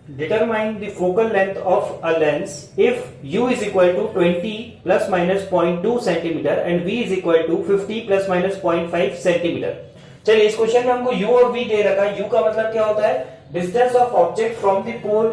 Determine the focal length of a lens if u is equal to 20 plus minus 0.2 centimeter and v is equal to 50 plus minus 0.5 centimeter. चलिए इस question में हमको u और v दे रखा है. u का मतलब क्या होता है? Distance of object from the pole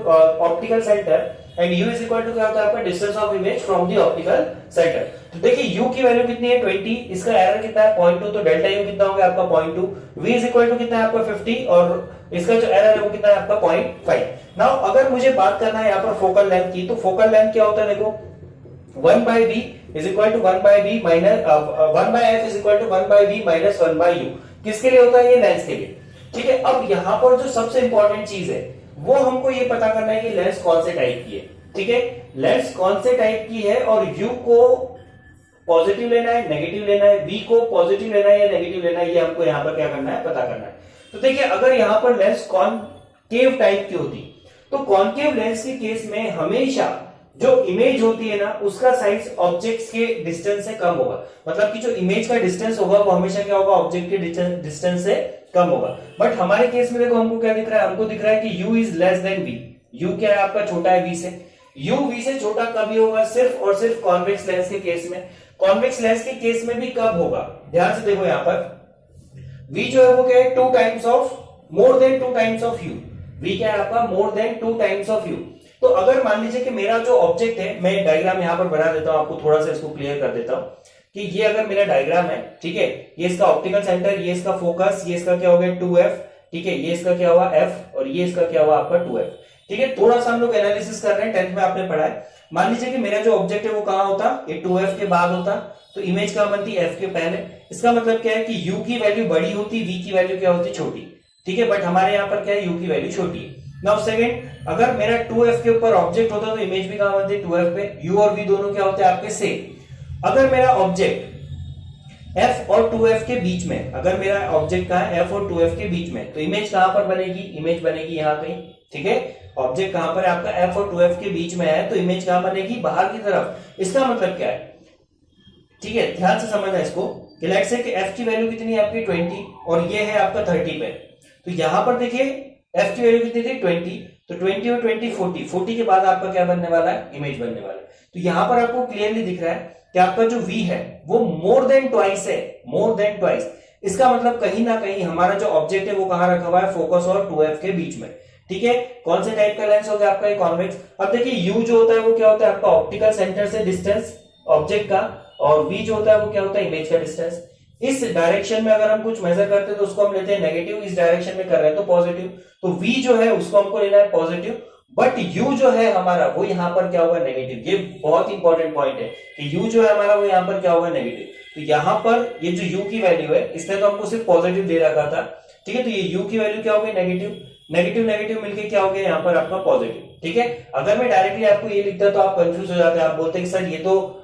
optical centre and u is equal to क्या होता है आपका distance of image from the optical centre. तो देखिए u की वैल्यू कितनी है 20, इसका एरर कितना है 0.2, तो डेल्टा u कितना हो गया आपका 0.2. v इज इक्वल टू कितना है आपका 50 और इसका जो एरर है वो कितना है आपका 0.5. नाउ अगर मुझे बात करना है यहाँ पर फोकल लेंथ की, तो फोकल लेंथ क्या होता है देखो 1 by v is equal to 1 by v minus 1 by f is equal to 1 by v minus 1 by u. किसके लिए होता है? ये लेंस के लिए. ठीक है, अब यहाँ पर जो सबसे इंपॉर्टेंट चीज है वो हमको ये पता करना है कि लेंस कौन से टाइप की है. ठीक है, लेंस कौन से टाइप की है और u को पॉजिटिव लेना है नेगेटिव लेना है, v को पॉजिटिव लेना है या नेगेटिव लेना है, ये हमको यहाँ पर क्या करना है पता करना है. तो देखिए अगर यहाँ पर लेंस कॉनकेव टाइप की होती तो कॉनकेव लेंस के केस में हमेशा जो इमेज होती है ना उसका साइज ऑब्जेक्ट्स के डिस्टेंस से कम होगा. मतलब कि जो इमेज का डिस्टेंस होगा वो हमेशा क्या होगा ऑब्जेक्ट के डिस्टेंस से कम होगा. बट हमारे केस में देखो हमको क्या दिख रहा है, हमको दिख रहा है कि u is less than v. u क्या है आपका छोटा है v से. u v से छोटा कभी होगा? सिर्फ और सिर्फ कॉन्वेक्स लेंस के केस में. कॉन्वेक्स लेंस के केस में भी कब होगा? ध्यान से देखो यहाँ पर v जो है वो क्या है 2 times of more than 2 times of u. v क्या है आपका more than 2 times of u. तो अगर मान लीजिए कि मेरा जो ऑब्जेक्ट है, मैं डायग्राम यहां पर बना देता हूं आपको, थोड़ा सा इसको क्लियर कर देता हूं कि ये अगर मेरा डायग्राम है, ठीक है, ये इसका ऑप्टिकल सेंटर, ये इसका फोकस, ये इसका क्या हो गया 2f. ठीक है, ये इसका क्या हुआ f और ये इसका क्या हुआ आपका 2f. ठीक है, थोड़ा सा हम लोग एनालिसिस कर रहे हैं, 10th में आपने पढ़ा है. मान लीजिए कि मेरा जो ऑब्जेक्ट है वो कहां होता, ये 2f के बाद होता, तो इमेज कहां बनती f के पहले. इसका मतलब क्या है कि u की वैल्यू बड़ी होती, v की वैल्यू क्या होती छोटी. ठीक है, बट हमारे यहाँ पर क्या है u की वैल्यू छोटी है. नाउ सेकंड, अगर मेरा 2f के ऊपर ऑब्जेक्ट होता तो इमेज भी कहां बनती 2f पे. u और v दोनों क्या होते हैं आपके सेम. अगर मेरा ऑब्जेक्ट f और 2f के बीच में, अगर मेरा ऑब्जेक्ट कहां है f और 2f के बीच में, तो इमेज कहां पर बनेगी? इमेज बनेगी यहां कहीं. ठीक है, ऑब्जेक्ट कहां पर है आपका f और 2f के बीच में है, तो इमेज कहां बनेगी? बाहर की तरफ. इसका मतलब क्या है? ठीक है, ध्यान से समझना इसको कि लेट्स से कि f की वैल्यू कितनी है आपकी 20 और ये है आपका 30 पे. तो यहां पर देखिए f की वैल्यू कितनी थी 20, तो 20 और 20 40 के बाद आपका क्या बनने वाला है? इमेज बनने वाला है. तो यहां पर आपको क्लियरली दिख रहा है कि आपका जो v है वो मोर देन ट्वाइस है, मोर देन ट्वाइस. इसका मतलब कहीं ना कहीं हमारा जो ऑब्जेक्ट है वो कहां रखा हुआ है? फोकस और 2f के बीच में. ठीक है, कौन से टाइप का लेंस हो गया आपका? कॉन्वेक्स. अब देखिए u जो होता है वो क्या होता है आपका ऑप्टिकल सेंटर से डिस्टेंस ऑब्जेक्ट का, और v जो होता है वो क्या होता है इमेज का डिस्टेंस. इस डायरेक्शन में अगर हम कुछ मेजर करते हैं तो उसको हम लेते हैं नेगेटिव, इस डायरेक्शन में कर रहे हैं तो पॉजिटिव. तो v जो है उसको हमको लेना है पॉजिटिव, बट u जो है हमारा वो यहाँ पर क्या होगा? नेगेटिव. ये बहुत इंपॉर्टेंट पॉइंट है कि u जो है हमारा वो यहाँ पर क्या होगा? नेगेटिव. तो यहाँ पर ये जो u की वैल्यू है इसने तो हमको सिर्फ पॉजिटिव दे रखा था. ठीक है, तो ये u की वैल्यू क्या होगी? नेगेटिव. नेगेटिव नेगेटिव मिलके क्या हो गया यहाँ पर आपका पॉजिटिव. ठीक है, अगर मैं डायरेक्टली आपको ये लिखता तो आप कंफ्यूज हो जाते हैं, आप बोलते हैं कि सर ये तो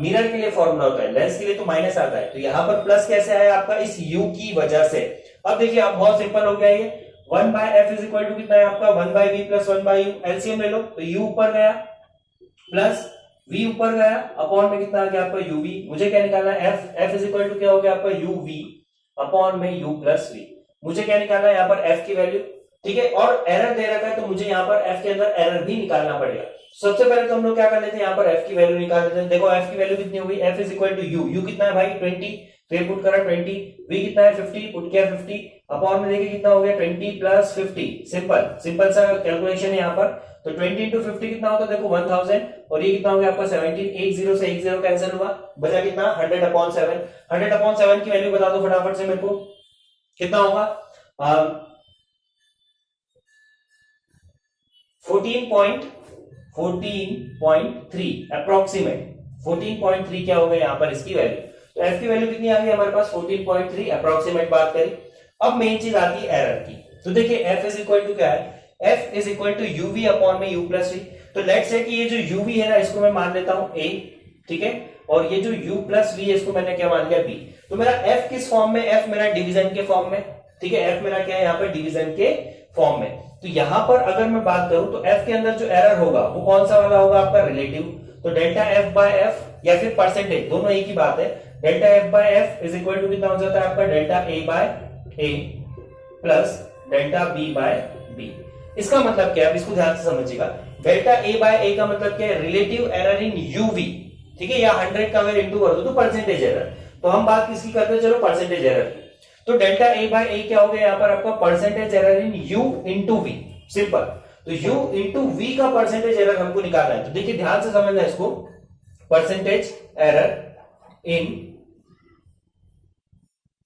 मिरर के लिए फॉर्मूला होता है, लेंस के लिए तो माइनस आता है. तो यहाँ पर प्लस कैसे आया आपका? इस u की वजह से. अब देखिए आप बहुत सिंपल हो गया ये 1 by f is equal to कितना है आपका 1 by v plus 1 by u. LCM ले लो तो u ऊपर गया प्लस v ऊपर गया, अपॉन में कितना आ गया आपका uv. मुझे क्या निकालना है? f इज इक्वल टू क्या हो गया आपका uv अपॉन में u प्लस v. मुझे क्या निकालना है यहाँ पर? f की वैल्यू. ठीक है, और एरर दे रखा है तो मुझे यहाँ पर f के अंदर एरर भी निकालना पड़ेगा. सबसे पहले तो हम लोग क्या कर लेते हैं, यहाँ पर f की वैल्यू निकाल देते हैं. देखो f की वैल्यू कितनी होगी? f is equal to u कितना है भाई 20, तो ये पुट करा 20. v कितना है 50, पुट किया 50, अपॉन में देखिए कितना हो गया 20 प्लस 50. सिंपल सा कैलकुलेशन है यहाँ पर. तो 20 इंटू 50 कितना होता है देखो 1000, और ये कितना हो गया आपका 17. 1 0 से 1 0 कैंसिल हुआ, बचा कितना 100/7. 100/7 की वैल्यू बता दो फटाफट से मेरे को, कितना होगा? 14.3 अप्रोक्सीमेट. 14.3 क्या हो गया यहाँ पर इसकी वैल्यू. तो f की वैल्यू कितनी आ गई हमारे पास? 14.3 अप्रोक्सीमेट बात करी. अब मेन चीज आती है एरर की. तो देखिए f इज इक्वल टू क्या है? f is equal to uv upon में u प्लस v. तो लेट्स से कि ये जो uv है ना इसको मैं मान लेता हूं a. ठीक है, और ये जो u प्लस v है इसको मैंने क्या मान लिया b. तो मेरा f किस फॉर्म में? f मेरा डिवीजन के फॉर्म में. ठीक है, f मेरा क्या है यहाँ पर? डिवीजन के फॉर्म में. तो यहां पर अगर मैं बात करूं तो f के अंदर जो एरर होगा वो कौन सा वाला होगा आपका? रिलेटिव. तो डेल्टा f बाय f या फिर परसेंटेज, दोनों एक ही बात है. Delta f by f is equal to कितना हो जाता है आपका? Delta a by a plus delta b by b. इसका मतलब क्या है, इसको ध्यान से समझिएगा। डेल्टा ए बाय ए का मतलब क्या है, रिलेटिव एरर इन यूवी, ठीक है, या 100 का अगर इंटू कर दो तो परसेंटेज एरर। तो हम बात किसकी करते हैं, चलो परसेंटेज एरर की। तो डेल्टा ए बाय ए क्या हो गया यहाँ पर आपका, percentage error in u into v, simple. तो यू इंटू वी का परसेंटेज एरर हमको निकालना है। तो देखिए ध्यान से समझना इसको, percentage error in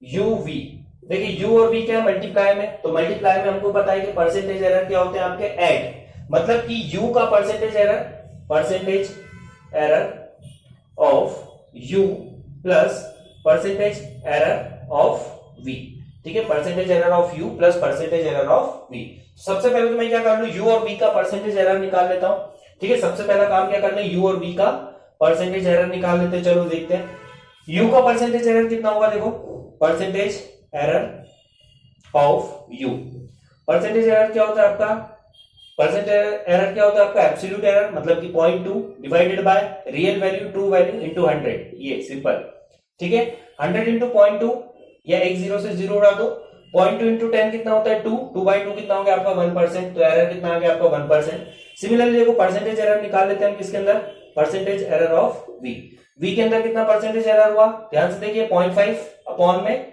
u v. देखिए यू और वी क्या है, मल्टीप्लाई में, तो मल्टीप्लाई में हमको पता है कि परसेंटेज एरर क्या होते हैं आपके, ऐड, मतलब कि यू का percentage error of u plus percentage error of v, ठीक है, percentage error of u plus percentage error of v. सबसे पहले तो मैं क्या कर लू, यू और वी का परसेंटेज एरर निकाल लेता हूं, ठीक है। सबसे पहला काम क्या करना है, यू और वी का परसेंटेज एरर निकाल लेते हैं। चलो देखते हैं यू का परसेंटेज एरर कितना होगा, देखो percentage error of you, percentage error क्या होता है आपका, परसेंटेज एरर क्या होता है आपका, एब्सोल्यूट एरर, मतलब कि 0.2 divided by real value true value into 100, ये सिंपल, ठीक है। 100 इंटू 0.2 या एक जीरो से जीरो उड़ा दो, 0.2 इंटू 10 कितना होता है 2, 2/2 कितना हो गया आपका 1%, तो एरर कितना आ गया आपका 1%। सिमिलरली देखो परसेंटेज एरर निकाल लेते हैं हम किसके अंदर, percentage error of v. V के अंदर कितना परसेंटेज एरर हुआ, ध्यान से देखिए 0.5 अपॉन में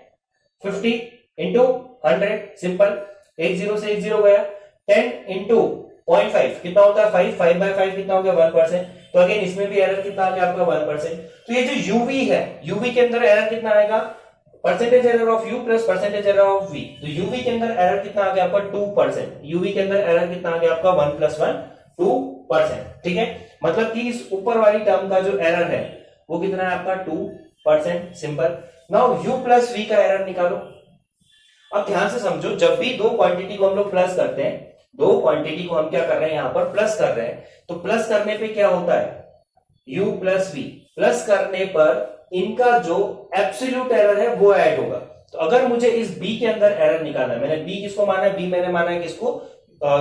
50 इंटू 100, सिंपल, एक जीरो से एक जीरो गया, 10 इंटू 0.5 कितना होता है 5, 5/5 कितना हो गया 1%। तो अगेन इसमें भी एरर कितना आ गया आपका 1%। तो ये जो यूवी है, यूवी के अंदर एरर कितना आएगा, percentage error of u plus percentage error of v. तो यूवी के अंदर एरर कितना आ गया आपका 2%, यूवी के अंदर एरर कितना आ गया आपका 1 + 1 2%, ठीक है। मतलब कि इस ऊपर वाली टर्म का जो एरर है वो कितना है आपका 2%, simple. Now u plus v का एरर निकालो। अब ध्यान से समझो, जब भी दो क्वांटिटी को हम लोग प्लस करते हैं, दो क्वांटिटी को हम क्या कर रहे हैं, यहां पर प्लस कर रहे हैं, तो प्लस करने पे क्या होता है, u प्लस वी, प्लस करने पर इनका जो एब्सोल्यूट एरर है वो ऐड होगा। तो अगर मुझे इस b के अंदर एरर निकालना है, मैंने b किसको माना है, b मैंने माना है किसको,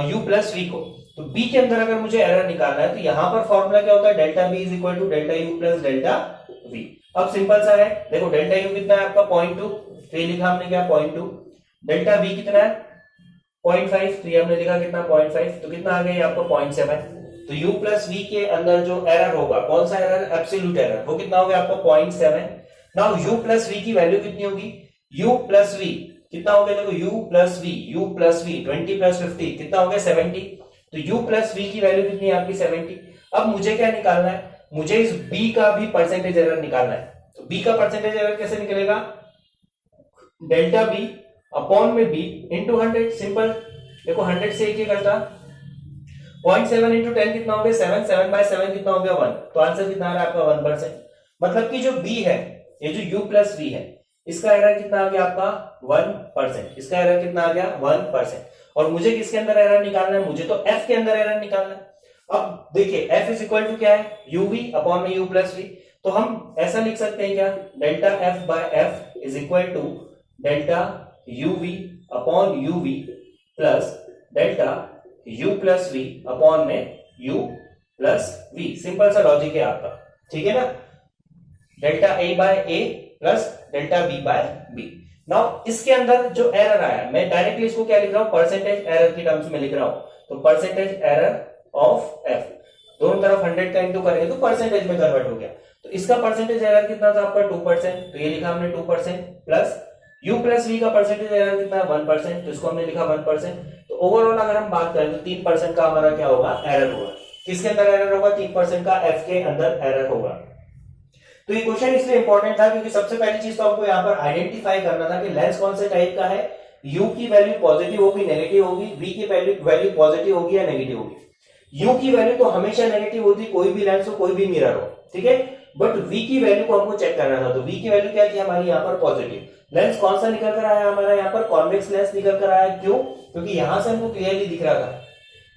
u प्लस वी को। तो b के अंदर अगर मुझे एरर निकालना है तो यहां पर फॉर्मूला क्या होता है, delta b is equal to delta u plus delta v। अब सिंपल सा है, देखो डेल्टा u कितना है आपका 0.2, तो ये लिखा हमने क्या 0.2, डेल्टा v कितना है 0.5, तो ये हमने लिखा कितना 0.5, तो कितना आ गया आपका 0.7। तो u प्लस v के अंदर जो एरर होगा, कौन सा एरर, एब्सोल्यूट एरर, वो कितना हो गया आपका 0.7। नाउ u प्लस v की वैल्यू कितनी होगी, u प्लस v कितना हो गया, देखो u प्लस v 20 प्लस 50 कितना हो गया 70। तो u प्लस v की वैल्यू कितनी है आपकी 70। अब मुझे क्या निकालना है, मुझे इस b का भी परसेंटेज एरर निकालना है। तो b का परसेंटेज एरर कैसे निकलेगा, डेल्टा b अपॉन में b इंटू 100, सिंपल। देखो 100 से एक ही करता, 0.7 इंटू 10 कितना हो गया 7, 7/7 कितना हो गया 1, तो आंसर कितना आ रहा है आपका 1%। मतलब कि जो b है, ये जो u प्लस v है, इसका एरर कितना आ गया आपका 1%, इसका एरर कितना आ गया 1%। और मुझे किसके अंदर एरर निकालना है, मुझे तो f के अंदर एरर निकालना है। अब देखिए f इज इक्वल टू क्या है, uv अपॉन में u प्लस v। तो हम ऐसा लिख सकते हैं क्या, delta f by f is equal to delta uv upon uv plus delta u plus v upon में u प्लस v। सिंपल सा लॉजिक है आपका, ठीक है ना। Delta a by a plus delta b by b। Now इसके अंदर जो एरर आया, मैं डायरेक्टली इसको क्या लिख रहा हूं, परसेंटेज एरर की टर्म्स में लिख रहा हूं। तो परसेंटेज एरर ऑफ f, दोनों तरफ 100 का इंटू करेंगे तो परसेंटेज में कन्वर्ट हो गया। तो इसका परसेंटेज एरर कितना था आपका 2%, तो ये लिखा हमने 2%, प्लस u प्लस v का परसेंटेज एरर कितना है 1%, तो इसको हमने लिखा 1%। तो ओवरऑल अगर हम बात करें तो 3% का हमारा क्या होगा, एरर होगा। किसके अंदर एरर होगा, 3% का f के अंदर एरर होगा। तो ये क्वेश्चन इसलिए इंपॉर्टेंट था क्योंकि सबसे पहली चीज तो आपको यहाँ पर आइडेंटिफाई करना था कि लेंस कौन से टाइप का है, u की वैल्यू पॉजिटिव होगी नेगेटिव होगी, v की वैल्यू पॉजिटिव होगी या नेगेटिव होगी। u की वैल्यू तो हमेशा नेगेटिव होती, कोई भी लेंस हो कोई भी मिरर हो, ठीक है। बट v की वैल्यू को हमको चेक करना था, तो v की वैल्यू क्या थी हमारी यहाँ पर पॉजिटिव। लेंस कौन सा निकल कर आया हमारा यहाँ पर, कॉन्वेक्स लेंस निकल कर आया। क्यों, क्योंकि यहां से हमको क्लियरली दिख रहा था,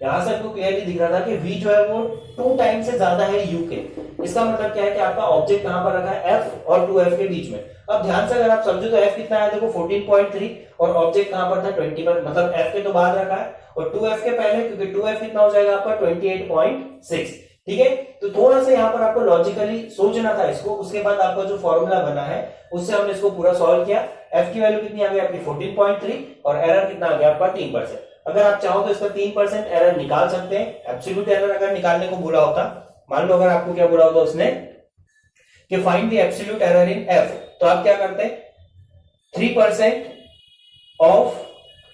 यहां से हमको क्लियरली दिख रहा था कि v जो है वो 2 टाइम से ज्यादा है u के। इसका मतलब क्या है कि आपका ऑब्जेक्ट कहां पर रखा है, f और 2f के बीच में। अब ध्यान से अगर आप समझो तो f कितना है, देखो 14.3 और ऑब्जेक्ट कहां पर था 20 पर, मतलब f के तो बाद रखा है और 2f के पहले, क्योंकि 2f कितना हो जाएगा आपका 28.6, ठीक है। तो थोड़ा सा यहाँ पर आपको लॉजिकली सोचना था इसको। उसके बाद आपका जो फॉर्मूला बना है उससे हमने इसको पूरा सॉल्व किया। f की वैल्यू कितनी आ गई आपकी 14.3 और एरर कितना आ गया आपका 3%। अगर आप चाहो तो इसका 3% एरर निकाल सकते हैं। एब्सोल्यूट एरर अगर निकालने को बोला होता, मान लो अगर आपको क्या बोला होता उसने कि find the absolute error in F, तो आप क्या करते हैं 3% ऑफ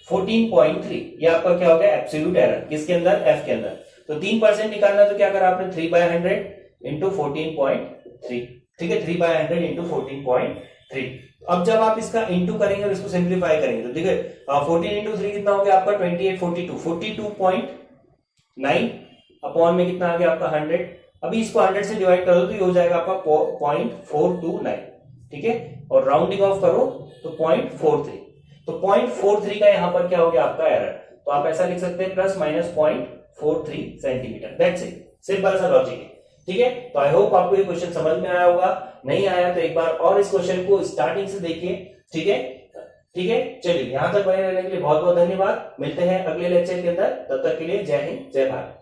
14.3, ये आपका क्या हो गया एब्सोल्यूट एरर किसके अंदर, एफ के अंदर। तो 3% निकालना तो क्या करा आपने 3/100 इंटू 14.3, ठीक है 3/100 इंटू 14.3। अब जब आप इसका इंटू करेंगे और इसको सिंप्लीफाई करेंगे तो ठीक है 14 इंटू 3 कितना हो गया आपका 28, 42.9 अपॉन में कितना आ गया आपका 100। अभी इसको 100 से डिवाइड कर दो तो ये हो जाएगा आपका 0.429, ठीक है, और राउंडिंग ऑफ करो तो 0.43। तो 0.43 का यहां पर क्या हो गया आपका एरर, तो आप ऐसा लिख सकते हैं plus minus 0.43 centimetre. That's it, simple सा लॉजिक है, ठीक है। तो आई होप आपको ये क्वेश्चन समझ में आया होगा, नहीं आया तो एक बार और इस क्वेश्चन को स्टार्टिंग से देखिए, ठीक है, ठीक है। चलिए यहां तक बने रहने के लिए बहुत बहुत धन्यवाद, मिलते हैं अगले लेक्चर के अंदर, तब तक के लिए जय हिंद जय भारत।